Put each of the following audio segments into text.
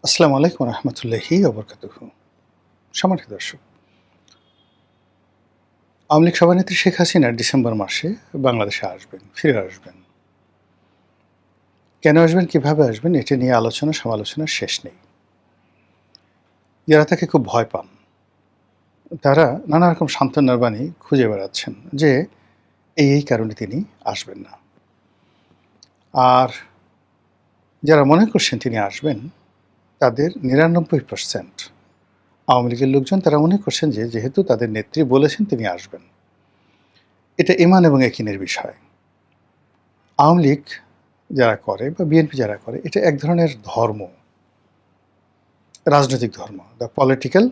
আসসালামু আলাইকুম রহমতুল্লাহি ওবরকাতুহু। সম্মানিত দর্শক, আওয়ামী লীগ সভানেত্রী শেখ হাসিনা ডিসেম্বর মাসে বাংলাদেশে আসবেন, ফিরে আসবেন। কেন আসবেন, কিভাবে আসবেন, এটা নিয়ে আলোচনা সমালোচনার শেষ নেই। যারা তাকে খুব ভয় পান, তারা নানা রকম সান্ত্বনার বাণী খুঁজে বেড়াচ্ছেন যে এই কারণে তিনি আসবেন না। আর যারা মনে করছেন তিনি আসবেন, তাদের ৯৯% আওয়ামী লীগের লোকজন তারা মনে করছেন যে যেহেতু তাদের নেত্রী বলেছেন তিনি আসবেন, এটা ঈমান এবং ইয়াকিনের বিষয়। আওয়ামী লীগ যারা করে বা বিএনপি যারা করে, এটা এক ধরনের ধর্ম, রাজনৈতিক ধর্ম, দ্য পলিটিক্যাল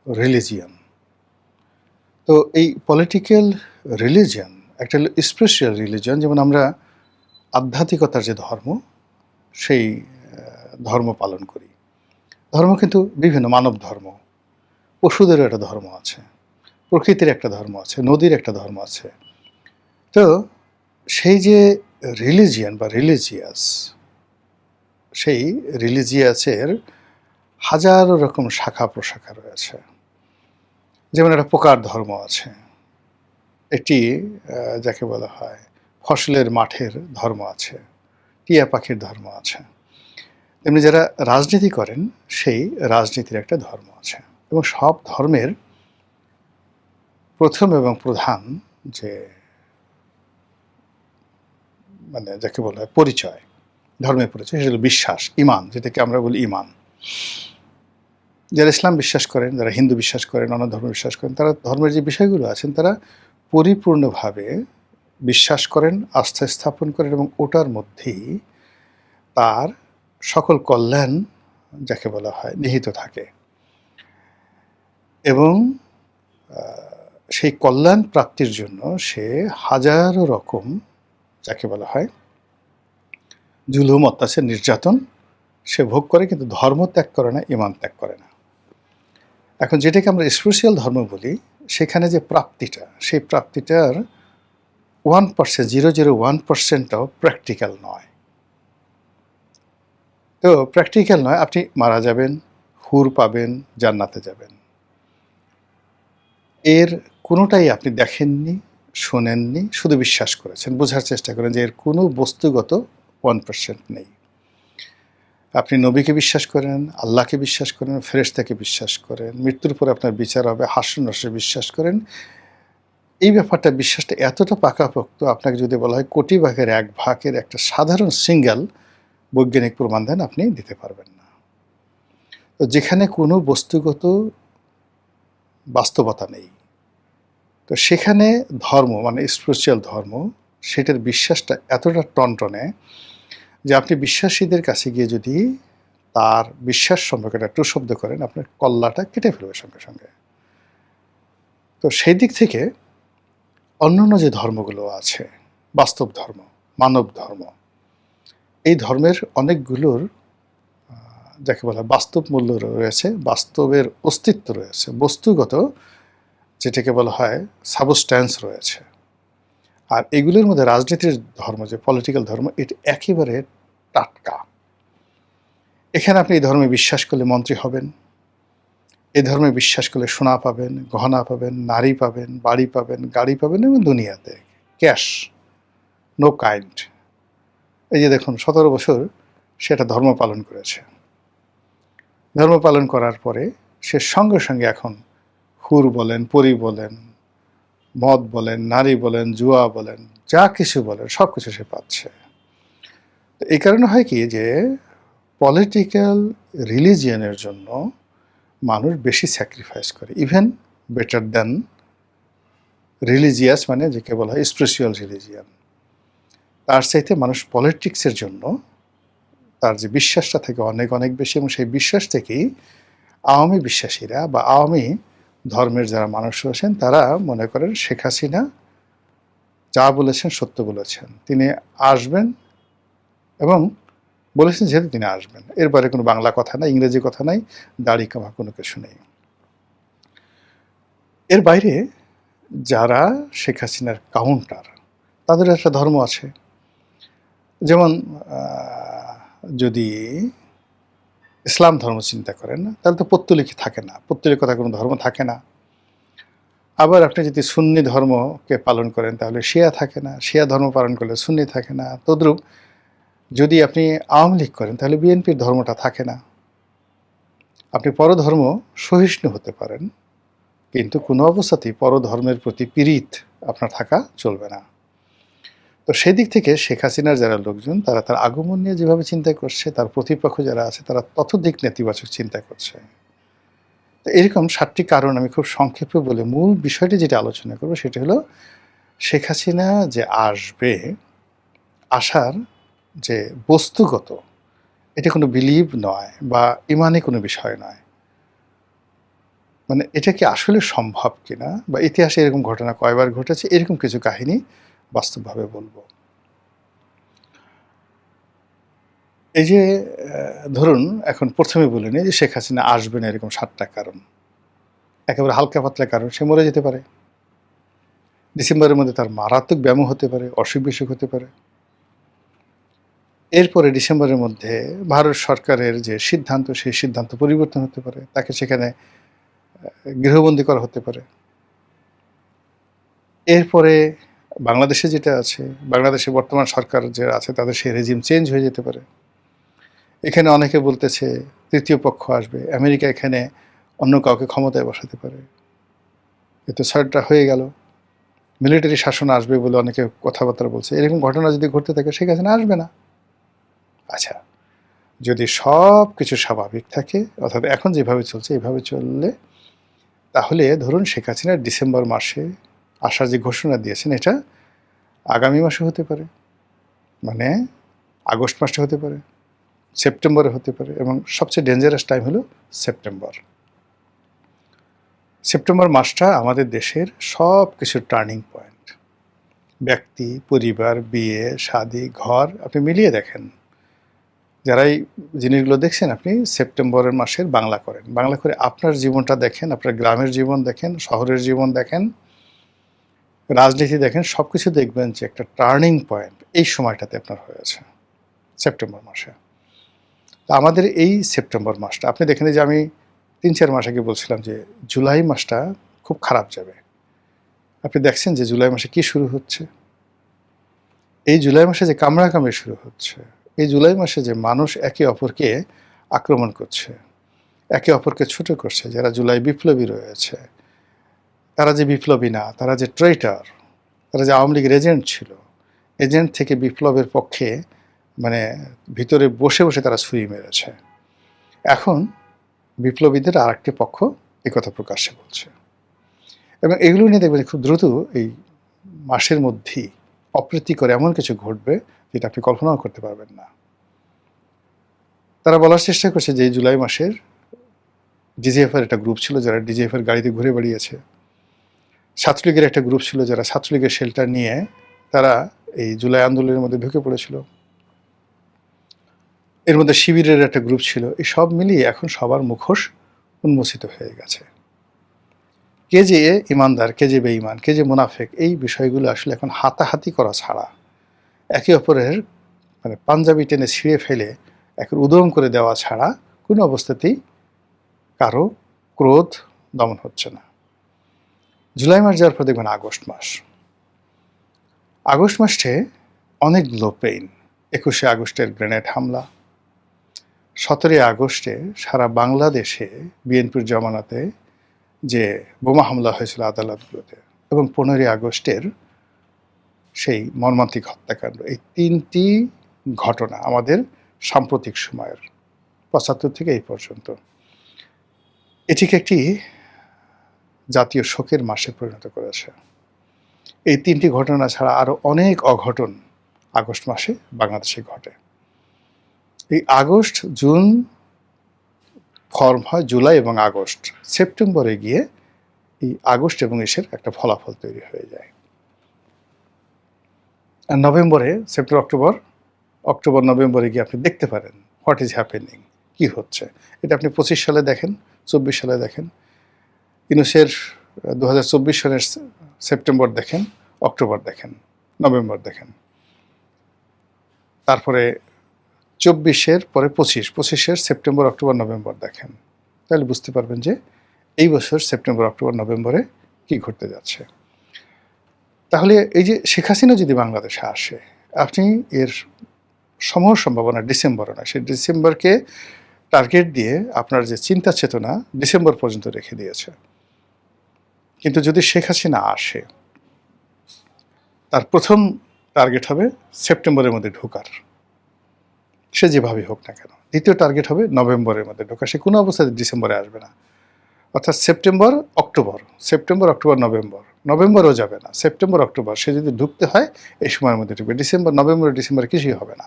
রিলিজিয়ন। তো এই পলিটিক্যাল রিলিজিয়ন একটা হলো স্পিরিচুয়াল রিলিজিয়ন, যেমন আমরা আধ্যাত্মিকতার যে ধর্ম, সেই ধর্ম পালন করি। ধর্ম কিন্তু বিভিন্ন, মানব ধর্ম, পশুদেরও একটা ধর্ম আছে, প্রকৃতির একটা ধর্ম আছে, নদীর একটা ধর্ম আছে। তো সেই যে রিলিজিয়ন বা রিলিজিয়াস, সেই রিলিজিয়াসের হাজারো রকম শাখা প্রশাখা রয়েছে। যেমন একটা পোকার ধর্ম আছে, একটি যাকে বলা হয় ফসলের মাঠের ধর্ম আছে, টিয়া পাখির ধর্ম আছে। তেমনি যারা রাজনীতি করেন, সেই রাজনীতির একটা ধর্ম আছে। এবং সব ধর্মের প্রথম এবং প্রধান যে মানে যাকে বলা হয় পরিচয়, ধর্মের পরিচয়, সেটা হলো বিশ্বাস, ইমান, যেটাকে আমরা বলি ইমান। যারা ইসলাম বিশ্বাস করেন, যারা হিন্দু বিশ্বাস করেন, অন্য ধর্ম বিশ্বাস করেন, তারা ধর্মের যে বিষয়গুলো আছেন তারা পরিপূর্ণভাবে বিশ্বাস করেন, আস্থা স্থাপন করেন, এবং ওটার মধ্যেই তার সকল কল্যাণ যাকে বলা হয় নিহিত থাকে। এবং সেই কল্যাণ প্রাপ্তির জন্য সে হাজারো রকম যাকে বলা হয় জুলুম, অত্যাচার, নির্যাতন সে ভোগ করে, কিন্তু ধর্ম ত্যাগ করে না, ইমান ত্যাগ করে না। এখন যেটাকে আমরা স্পিরিচুয়াল ধর্ম বলি, সেখানে যে প্রাপ্তিটা, সেই প্রাপ্তিটার 1%, 0.01%টাও প্র্যাকটিক্যাল নয়। তো প্র্যাকটিক্যাল নয়, আপনি মারা যাবেন, হুর পাবেন, জান্নাতে যাবেন, এর কোনোটাই আপনি দেখেননি, শোনেননি, শুধু বিশ্বাস করেছেন, বোঝার চেষ্টা করেন যে এর কোনো বস্তুগত 1% নেই। আপনি নবীকে বিশ্বাস করেন, আল্লাহকে বিশ্বাস করেন, ফেরেশতাকে বিশ্বাস করেন, মৃত্যুর পরে আপনার বিচার হবে, হাস্য নস্যে বিশ্বাস করেন। এই ব্যাপারটা, বিশ্বাসটা এতটা পাকাপোক্ত, আপনাকে যদি বলা হয় কোটি ভাগের 1 ভাগের একটা সাধারণ সিঙ্গেল বৈজ্ঞানিক প্রমাণ দেন, আপনি দিতে পারবেন না। তো যেখানে কোনো বস্তুগত বাস্তবতা নেই, তো সেখানে ধর্ম মানে স্পিরিচুয়াল ধর্ম, সেটার বিশ্বাসটা এতটা টনটনে যে আপনি বিশ্বাসীদের কাছে গিয়ে যদি তার বিশ্বাস সম্পর্কে একটা টু শব্দ করেন, আপনার কল্লাটা কেটে ফেলবে সঙ্গে সঙ্গে। তো সেই দিক থেকে অন্যান্য যে ধর্মগুলো আছে, বাস্তব ধর্ম, মানব ধর্ম, এই ধর্মের অনেকগুলোর যাকে বলা হয় বাস্তব মূল্য রয়েছে, বাস্তবের অস্তিত্ব রয়েছে, বস্তুগত যেটাকে বলা হয় সাবস্ট্যান্স রয়েছে। আর এগুলোর মধ্যে রাজনীতির ধর্ম, যে পলিটিক্যাল ধর্ম, এটা একেবারে টাটকা। এখানে আপনি এই ধর্মে বিশ্বাস করলে মন্ত্রী হবেন, এই ধর্মে বিশ্বাস করলে সোনা পাবেন, গহনা পাবেন, নারী পাবেন, বাড়ি পাবেন, গাড়ি পাবেন, এবং দুনিয়াতে ক্যাশ, নো কাইন্ড। এই যে দেখুন, 17 বছর সেটা ধর্ম পালন করেছে। ধর্ম পালন করার পরে সে সঙ্গে সঙ্গে এখন হুর বলেন, পরী বলেন, মদ বলেন, নারী বলেন, জুয়া বলেন, যা কিছু বলেন, সব কিছু সে পাচ্ছে। এই কারণে হয় কি যে পলিটিক্যাল রিলিজিয়নের জন্য মানুষ বেশি স্যাক্রিফাইস করে, ইভেন বেটার দ্যান রিলিজিয়াস, মানে যে বলা হয় স্পিরিচুয়াল রিলিজিয়ান। তার চাইতে মানুষ পলিটিক্সের জন্য তার যে বিশ্বাসটা থাকে অনেক অনেক বেশি, এবং সেই বিশ্বাস থেকেই আওয়ামী বিশ্বাসীরা বা আওয়ামী ধর্মের যারা মানুষ রয়েছেন, তারা মনে করেন শেখ হাসিনা যা বলেছেন সত্য বলেছেন, তিনি আসবেন, এবং বলেছেন যেহেতু তিনি আসবেন, এরপরে কোনো বাংলা কথা নাই, ইংরেজি কথা নাই, দাড়ি কামা কোনো কিছু নেই। এর বাইরে যারা শেখ হাসিনার কাউন্টার, তাদের একটা ধর্ম আছে। যেমন যদি ইসলাম ধর্ম চিন্তা করেন না, তাহলে তো পৌত্তলিক থাকে না, পৌত্তলিকতা কোনো ধর্ম থাকে না। আবার আপনি যদি সুন্নি ধর্মকে পালন করেন তাহলে শিয়া থাকে না, শিয়া ধর্ম পালন করলে সুন্নি থাকে না। তদ্রূপ যদি আপনি আওয়ামী লীগ করেন তাহলে বিএনপির ধর্মটা থাকে না। আপনি পরধর্ম সহিষ্ণু হতে পারেন, কিন্তু কোনো অবস্থাতেই পরধর্মের প্রতি পীড়িত আপনার থাকা চলবে না। তো সেদিক থেকে শেখ হাসিনার যারা লোকজন তারা তার আগমন নিয়ে যেভাবে চিন্তা করছে, তার প্রতিপক্ষ যারা আছে তারা ততোধিক নেতিবাচক চিন্তা করছে। তো এরকম ৭টি কারণ আমি খুব সংক্ষেপে বলে মূল বিষয়টি যেটা আলোচনা করব সেটা হলো শেখ হাসিনা যে আসবে, আসার যে বস্তুগত, এটা কোনো বিলিভ নয় বা ইমানি কোনো বিষয় নয়। মানে এটা কি আসলে সম্ভব কিনা বা ইতিহাসে এরকম ঘটনা কয়বার ঘটেছে, এরকম কিছু কাহিনী বাস্তবভাবে বলবো। এই যে ধরুন এখন প্রথমে বলে নিই যে শেখ হাসিনা আসবে না এরকম ৭টা কারণ। একেবারে হালকা পাতলা কারণ, সে মরে যেতে পারে। ডিসেম্বরের মধ্যে তার মারাত্মক ব্যামো হতে পারে, অসুখ-বিসুখ হতে পারে। এরপরে ডিসেম্বরের মধ্যে ভারত সরকারের যে সিদ্ধান্ত, সেই সিদ্ধান্ত পরিবর্তন হতে পারে। তাকে সেখানে গৃহবন্দী করা হতে পারে। এরপরে বাংলাদেশে যেটা আছে, বাংলাদেশে বর্তমান সরকার যে আছে তাদের সেই রেজিম চেঞ্জ হয়ে যেতে পারে। এখানে অনেকে বলতেছে তৃতীয় পক্ষ আসবে, আমেরিকা এখানে অন্য কাউকে ক্ষমতায় বসাতে পারে। এ তো ৬টা হয়ে গেল। মিলিটারি শাসন আসবে বলে অনেকে কথাবার্তা বলছে। এরকম ঘটনা যদি ঘটতে থাকে শেখ হাসিনা আসবে না। আচ্ছা, যদি সব কিছু স্বাভাবিক থাকে, অর্থাৎ এখন যেভাবে চলছে এভাবে চললে, তাহলে ধরুন শেখ হাসিনা ডিসেম্বর মাসে আসার যে ঘোষণা দিয়েছেন এটা আগামী মাসে হতে পারে, মানে আগস্ট মাসে হতে পারে, সেপ্টেম্বরে হতে পারে, এবং সবচেয়ে ডেঞ্জারাস টাইম হলো সেপ্টেম্বর। সেপ্টেম্বর মাসটা আমাদের দেশের সব কিছুর টার্নিং পয়েন্ট। ব্যক্তি, পরিবার, বিয়ে, শাদী, ঘর, আপনি মিলিয়ে দেখেন। যারাই জিনিসগুলো দেখছেন, আপনি সেপ্টেম্বরের মাসের বাংলা করেন, বাংলা করে আপনার জীবনটা দেখেন, আপনার গ্রামের জীবন দেখেন, শহরের জীবন দেখেন, রাজনীতি দেখেন, সব কিছু দেখবেন যে একটা টার্নিং পয়েন্ট এই সময়টাতে আপনার হয়েছে সেপ্টেম্বর মাসে। তো আমাদের এই সেপ্টেম্বর মাসটা আপনি দেখেন যে আমি ৩-৪ মাস আগে বলছিলাম যে জুলাই মাসটা খুব খারাপ যাবে। আপনি দেখছেন যে জুলাই মাসে কি শুরু হচ্ছে। এই জুলাই মাসে যে কামড়াকামড়ি শুরু হচ্ছে, এই জুলাই মাসে যে মানুষ একে অপরকে আক্রমণ করছে, একে অপরকে ছোট করছে, যারা জুলাই বিপ্লবী রয়েছে, তারা যে বিপ্লবী না, তারা যে ট্রেইটার, তারা যে আওয়ামী লীগের এজেন্ট ছিল, এজেন্ট থেকে বিপ্লবের পক্ষে মানে ভিতরে বসে বসে তারা ছুরি মেরেছে। এখন বিপ্লবীদের আর একটি পক্ষ এই কথা প্রকাশ্যে বলছে, এবং এগুলো নিয়ে দেখবেন খুব দ্রুত এই মাসের মধ্যেই অপ্রীতিকর এমন কিছু ঘটবে যেটা আপনি কল্পনাও করতে পারবেন না। তারা বলার চেষ্টা করছে যে এই জুলাই মাসের ডিজিএফের একটা গ্রুপ ছিল যারা ডিজিএফের গাড়িতে ঘুরে বেড়িয়েছে, ছাত্রলীগের একটা গ্রুপ ছিল যারা ছাত্রলীগের শেল্টার নিয়ে তারা এই জুলাই আন্দোলনের মধ্যে ঢুকে পড়েছিল, এর মধ্যে শিবিরের একটা গ্রুপ ছিল। এই সব মিলিয়ে এখন সবার মুখোশ উন্মোচিত হয়ে গেছে। কে যে ইমানদার, কে যে বেঈমান, কে যে মুনাফেক, এই বিষয়গুলো আসলে এখন হাতাহাতি করা ছাড়া, একে অপরের মানে পাঞ্জাবি টেনে ছিঁড়ে ফেলে একের উদম করে দেওয়া ছাড়া কোনো অবস্থাতেই কারো ক্রোধ দমন হচ্ছে না। জুলাই মাস যাওয়ার পর দেখবেন আগস্ট মাস। আগস্ট মাসে অনেকগুলো পেইন। ২১শে আগস্টের গ্রেনেড হামলা, ১৭ই আগস্টে সারা বাংলাদেশে বিএনপির জমানাতে যে বোমা হামলা হয়েছিল আদালতগুলোতে, এবং ১৫ই আগস্টের সেই মর্মান্তিক হত্যাকাণ্ড, এই ৩টি ঘটনা আমাদের সাম্প্রতিক সময়ের ৭৫ থেকে এই পর্যন্ত এটিকে একটি জাতীয় শোকের মাসে পরিণত করেছে। এই ৩টি ঘটনা ছাড়া আরও অনেক অঘটন আগস্ট মাসে বাংলাদেশে ঘটে। এই আগস্ট জুন ফর্ম হয় জুলাই এবং আগস্ট, সেপ্টেম্বরে গিয়ে এই আগস্ট এবং এসের একটা ফলাফল তৈরি হয়ে যায়। আর নভেম্বরে, সেপ্টেম্বর অক্টোবর নভেম্বরে গিয়ে আপনি দেখতে পারেন হোয়াট ইজ হ্যাপেনিং, কী হচ্ছে। এটা আপনি ২৫ সালে দেখেন, ২৪ সালে দেখেন, ইউনূসের ২০২৪ সালের সেপ্টেম্বর দেখেন, অক্টোবর দেখেন, নভেম্বর দেখেন, তারপরে 24-এর পরে 25-এর সেপ্টেম্বর, অক্টোবর, নভেম্বর দেখেন, তাহলে বুঝতে পারবেন যে এই বছর সেপ্টেম্বর, অক্টোবর, নভেম্বরে কি ঘটতে যাচ্ছে। তাহলে এই যে শেখ হাসিনা যদি বাংলাদেশে আসে, আপনি এর সমূহ সম্ভাবনা ডিসেম্বরে না, সেই ডিসেম্বরকে টার্গেট দিয়ে আপনার যে চিন্তা চেতনা ডিসেম্বর পর্যন্ত রেখে দিয়েছে। কিন্তু যদি শেখ হাসিনা আসে, তার প্রথম টার্গেট হবে সেপ্টেম্বরের মধ্যে ঢোকার, সে যেভাবে হোক না কেন। দ্বিতীয় টার্গেট হবে নভেম্বরের মধ্যে ঢোকা, সে কোনো অবস্থাতে ডিসেম্বরে আসবে না। অর্থাৎ সেপ্টেম্বর, অক্টোবর, নভেম্বরেও যাবে না, সেপ্টেম্বর, অক্টোবর, সে যদি ঢুকতে হয় এই সময়ের মধ্যে ঢুকবে। ডিসেম্বর কিছুই হবে না।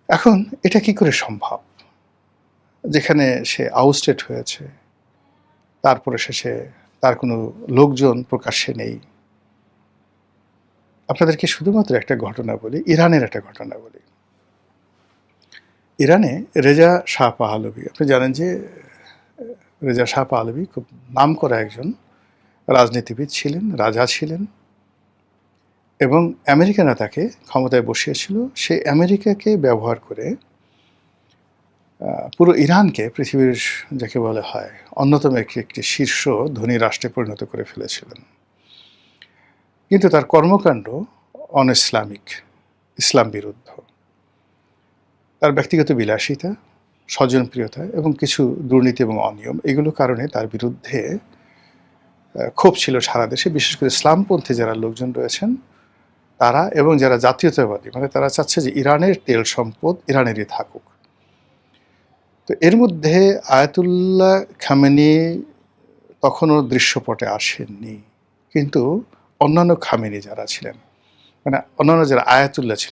এখন এটা কি করে সম্ভব, যেখানে সে আউটস্টেট হয়েছে, তারপরে শেষে তার কোনো লোকজন প্রকাশ্যে নেই। আপনাদেরকে শুধুমাত্র একটা ঘটনা বলি, ইরানের একটা ঘটনা বলি। ইরানে রেজা শাহ পাহলভি, আপনি জানেন যে রেজা শাহ পাহলভি খুব নামকরা একজন রাজনীতিবিদ ছিলেন, রাজা ছিলেন, এবং আমেরিকানরা তাকে ক্ষমতায় বসিয়েছিল। সে আমেরিকাকে ব্যবহার করে পুরো ইরানকে পৃথিবীর যাকে বলা হয় অন্যতম একটি শীর্ষ ধনী রাষ্ট্রে পরিণত করে ফেলেছিলেন। কিন্তু তার কর্মকাণ্ড অনইসলামিক, ইসলাম বিরুদ্ধ। তার ব্যক্তিগত বিলাসিতা, স্বজনপ্রিয়তা এবং কিছু দুর্নীতি এবং অনিয়ম, এগুলো কারণে তার বিরুদ্ধে ক্ষোভ ছিল সারা দেশে। বিশেষ করে ইসলামপন্থী যারা লোকজন রয়েছেন তারা, এবং যারা জাতীয়তাবাদী, মানে তারা চাচ্ছে যে ইরানের তেল সম্পদ ইরানেরই থাকুক। তো এর মধ্যে আয়াতুল্লাহ খামেনি তখনও দৃশ্যপটে আসেননি, কিন্তু অন্যান্য খামেনি যারা ছিলেন, মানে অন্যান্য যারা আয়াতুল্লাহ ছিলেন,